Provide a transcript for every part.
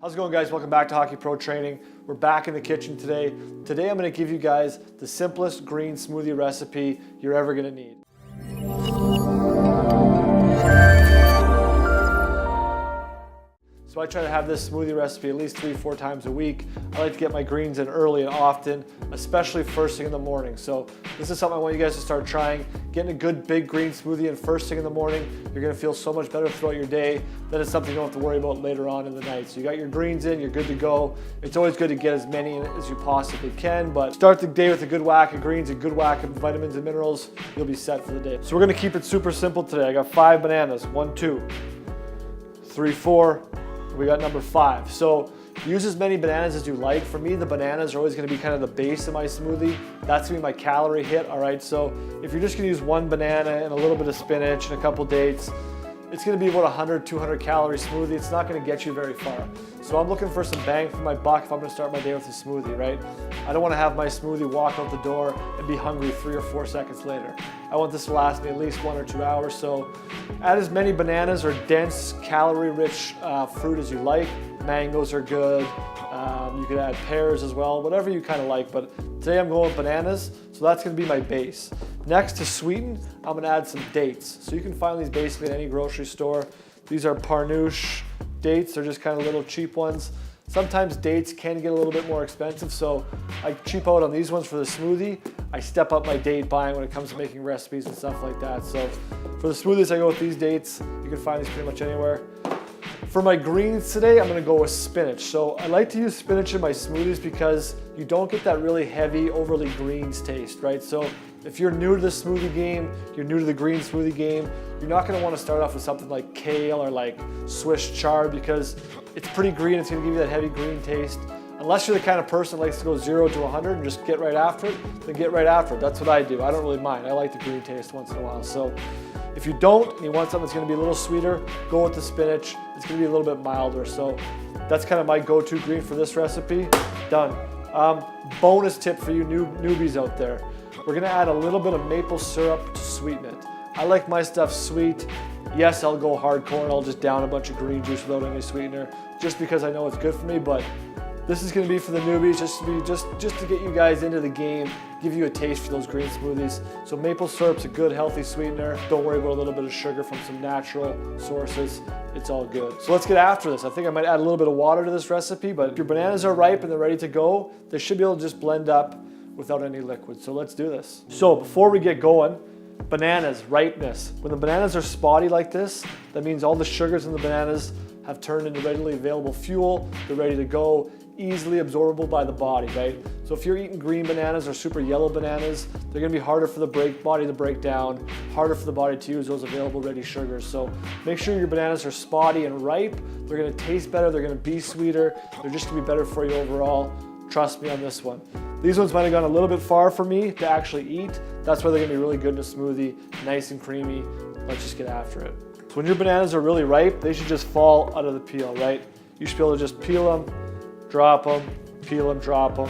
How's it going, guys? Welcome back to Hockey Pro Training. We're back in the kitchen today. Today I'm going to give you guys the simplest green smoothie recipe you're ever going to need. So I try to have this smoothie recipe at least 3-4 times a week. I like to get my greens in early and often, especially first thing in the morning. So this is something I want you guys to start trying. Getting a good big green smoothie in first thing in the morning, you're gonna feel so much better throughout your day. Then it's something you don't have to worry about later on in the night. So you got your greens in, you're good to go. It's always good to get as many in as you possibly can, but start the day with a good whack of greens, a good whack of vitamins and minerals, you'll be set for the day. So we're gonna keep it super simple today. I got 5 bananas, 1, 2, 3, 4, we got number 5. So use as many bananas as you like. For me, the bananas are always gonna be kind of the base of my smoothie. That's gonna be my calorie hit, all right? So if you're just gonna use 1 banana and a little bit of spinach and a couple dates, it's gonna be about 100, 200 calorie smoothie. It's not gonna get you very far. So I'm looking for some bang for my buck if I'm gonna start my day with a smoothie, right? I don't wanna have my smoothie walk out the door and be hungry 3 or 4 seconds later. I want this to last me at least 1 or 2 hours. So add as many bananas or dense, calorie-rich fruit as you like. Mangoes are good. You could add pears as well, whatever you kind of like. But today I'm going with bananas, so that's gonna be my base. Next, to sweeten, I'm gonna add some dates. So you can find these basically at any grocery store. These are Parnouche dates. They're just kind of little cheap ones. Sometimes dates can get a little bit more expensive, so I cheap out on these ones for the smoothie. I step up my date buying when it comes to making recipes and stuff like that. So for the smoothies, I go with these dates. You can find these pretty much anywhere. For my greens today, I'm gonna go with spinach. So I like to use spinach in my smoothies because you don't get that really heavy, overly greens taste, right? So if you're new to the smoothie game, you're new to the green smoothie game, you're not gonna wanna start off with something like kale or like Swiss chard because it's pretty green, it's gonna give you that heavy green taste. Unless you're the kind of person that likes to go 0 to 100 and just get right after it, then get right after it. That's what I do. I don't really mind. I like the green taste once in a while. So if you don't and you want something that's gonna be a little sweeter, go with the spinach. It's gonna be a little bit milder. So that's kind of my go-to green for this recipe. Done. Bonus tip for you newbies out there. We're gonna add a little bit of maple syrup to sweeten it. I like my stuff sweet. Yes, I'll go hardcore and I'll just down a bunch of green juice without any sweetener just because I know it's good for me, but this is gonna be for the newbies, just to get you guys into the game, give you a taste for those green smoothies. So maple syrup's a good, healthy sweetener. Don't worry about a little bit of sugar from some natural sources. It's all good. So let's get after this. I think I might add a little bit of water to this recipe, but if your bananas are ripe and they're ready to go, they should be able to just blend up without any liquid. So let's do this. So before we get going, bananas, ripeness. When the bananas are spotty like this, that means all the sugars in the bananas have turned into readily available fuel. They're ready to go, easily absorbable by the body, right? So if you're eating green bananas or super yellow bananas, they're gonna be harder for the body to break down, harder for the body to use those available ready sugars. So make sure your bananas are spotty and ripe. They're gonna taste better, they're gonna be sweeter, they're just gonna be better for you overall. Trust me on this one. These ones might have gone a little bit far for me to actually eat. That's why they're gonna be really good in a smoothie, nice and creamy. Let's just get after it. So when your bananas are really ripe, they should just fall out of the peel, right? You should be able to just peel them, drop them, peel them, drop them,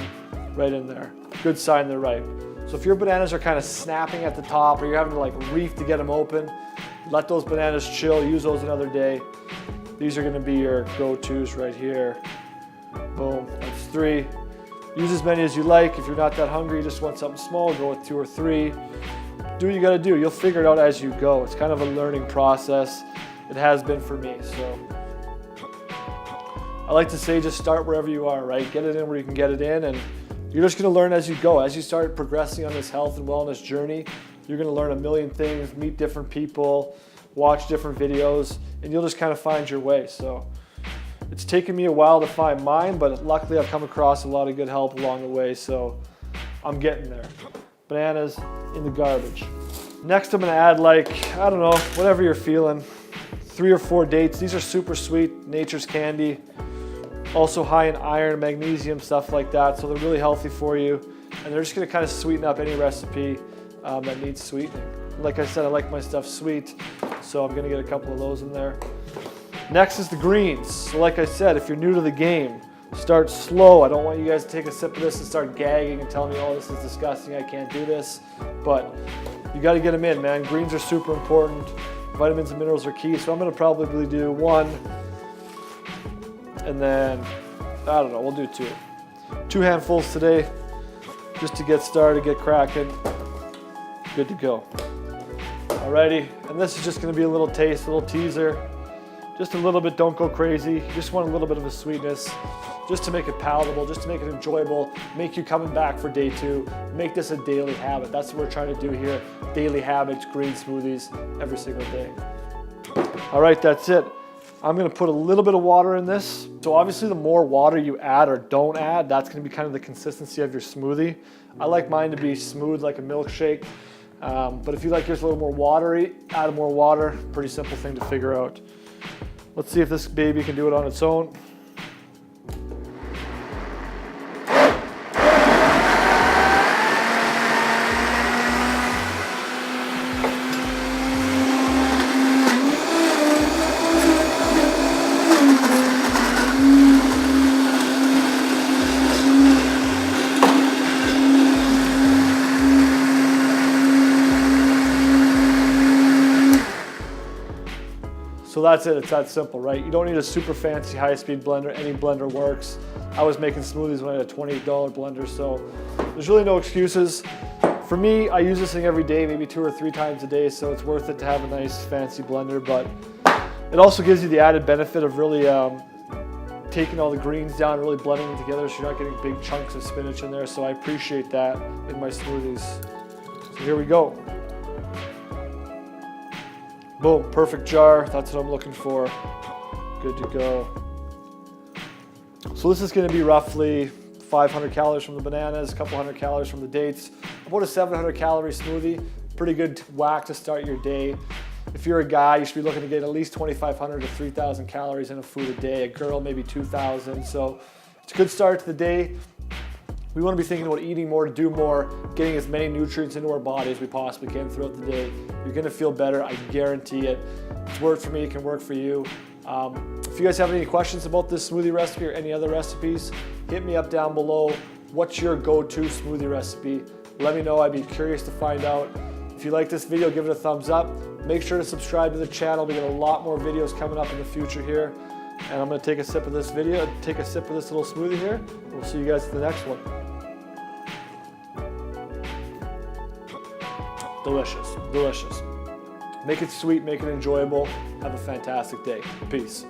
right in there. Good sign they're ripe. So if your bananas are kind of snapping at the top or you're having to like reef to get them open, let those bananas chill, use those another day. These are gonna be your go-tos right here. Boom, that's 3. Use as many as you like. If you're not that hungry, you just want something small, go with 2 or 3. Do what you gotta do. You'll figure it out as you go. It's kind of a learning process. It has been for me, so. I like to say just start wherever you are, right? Get it in where you can get it in, and you're just gonna learn as you go. As you start progressing on this health and wellness journey, you're gonna learn a million things, meet different people, watch different videos, and you'll just kind of find your way. So it's taken me a while to find mine, but luckily I've come across a lot of good help along the way, so I'm getting there. Bananas in the garbage. Next I'm gonna add like, I don't know, whatever you're feeling. 3 or 4 dates. These are super sweet, nature's candy. Also high in iron, magnesium, stuff like that, so they're really healthy for you. And they're just gonna kind of sweeten up any recipe that needs sweetening. Like I said, I like my stuff sweet, so I'm gonna get a couple of those in there. Next is the greens. So like I said, if you're new to the game, start slow. I don't want you guys to take a sip of this and start gagging and telling me, oh, this is disgusting, I can't do this. But you gotta get them in, man. Greens are super important. Vitamins and minerals are key, so I'm gonna probably do 1, And then, I don't know, we'll do 2. 2 handfuls today, just to get started, get cracking. Good to go. Alrighty, and this is just gonna be a little taste, a little teaser. Just a little bit, don't go crazy. You just want a little bit of a sweetness, just to make it palatable, just to make it enjoyable, make you coming back for day 2, make this a daily habit. That's what we're trying to do here. Daily habits, green smoothies, every single day. All right, that's it. I'm gonna put a little bit of water in this. So obviously the more water you add or don't add, that's gonna be kind of the consistency of your smoothie. I like mine to be smooth like a milkshake. But if you like yours a little more watery, add more water. Pretty simple thing to figure out. Let's see if this baby can do it on its own. So that's it, it's that simple, right? You don't need a super fancy high-speed blender, any blender works. I was making smoothies when I had a $28 blender, so there's really no excuses. For me, I use this thing every day, maybe 2 or 3 times a day, so it's worth it to have a nice fancy blender, but it also gives you the added benefit of really taking all the greens down, really blending them together so you're not getting big chunks of spinach in there, so I appreciate that in my smoothies. So here we go. Boom, perfect jar, that's what I'm looking for. Good to go. So this is gonna be roughly 500 calories from the bananas, a couple hundred calories from the dates, about a 700 calorie smoothie. Pretty good whack to start your day. If you're a guy, you should be looking to get at least 2,500 to 3,000 calories in a food a day. A girl, maybe 2,000. So it's a good start to the day. We want to be thinking about eating more, to do more, getting as many nutrients into our body as we possibly can throughout the day. You're going to feel better, I guarantee it. It's worked for me, it can work for you. If you guys have any questions about this smoothie recipe or any other recipes, hit me up down below. What's your go-to smoothie recipe? Let me know, I'd be curious to find out. If you like this video, give it a thumbs up. Make sure to subscribe to the channel. We got a lot more videos coming up in the future here. And I'm going to take a sip of this video, take a sip of this little smoothie here. We'll see you guys at the next one. Delicious, delicious. Make it sweet, make it enjoyable. Have a fantastic day. Peace.